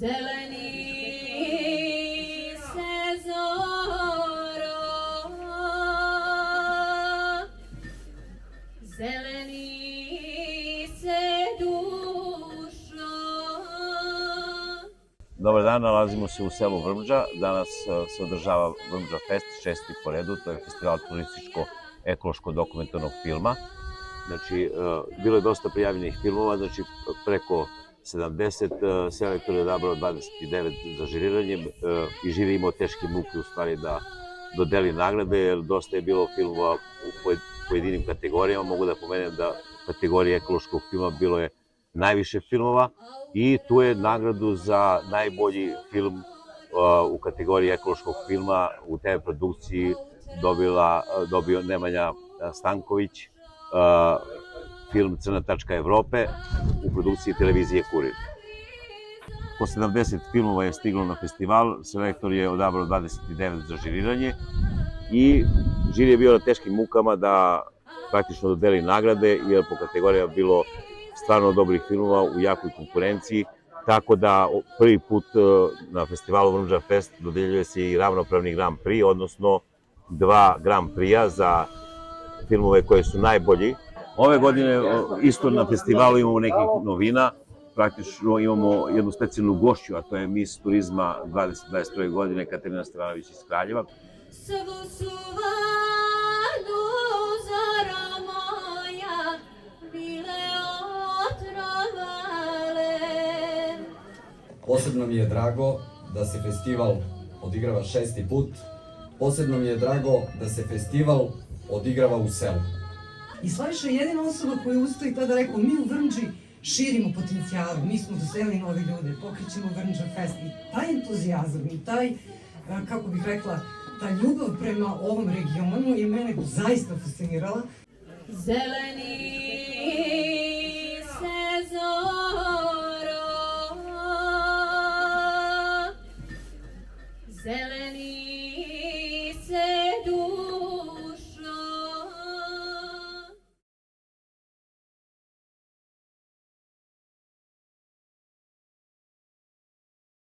Zeleni se zoro, zeleni se dušo. Dobar dan, nalazimo se u selu Vrmđa. Danas se održava Vrmđa Fest, 6. po redu, to je festival turističko-ekološko-dokumentarnog filma. Znači, bilo je dosta prijavljenih filmova, znači preko 70, selektor je odabrao 29 za žiriranjem i žiri imao teške muke u stvari da dodeli nagrade, jer dosta je bilo filmova u pojedinim kategorijama. Mogu da pomenem da kategorija ekološkog filma bilo je najviše filmova i tu je nagradu za najbolji film u kategoriji ekološkog filma u TV produkciji dobio Nemanja Stanković, film Crna tačka Evrope u produkciji televizije Kurir. Po 70 filmova je stiglo na festival, selektor je odabrao 29 za žiriranje i žiri je bio na teškim mukama da praktično dodeli nagrade, jer po kategorijama bilo stvarno dobrih filmova u jakoj konkurenciji, tako da prvi put na festivalu Vrmđa Fest dodeljuje se i ravnopravni Grand Prix, odnosno 2 Grand Prix-a za filmove koje su najbolji. Ove godine isto na festivalu imamo nekih novina, praktično imamo jednu specijalnu gošću, a to je Miss turizma 2021. godine Katarina Stevanović iz Kraljeva. Posebno mi je drago da se festival odigrava 6. put. Posebno mi je drago da se festival odigrava u selu. I Slaviša je jedina osoba koja ustoji tada rekao, mi u Vrmđi širimo potencijale, mi smo doselili nove ljude, pokrećemo Vrmđa Fest. I taj entuzijazam i taj, kako bih rekla, ta ljubav prema ovom regionu je mene zaista fascinirala. Zeleni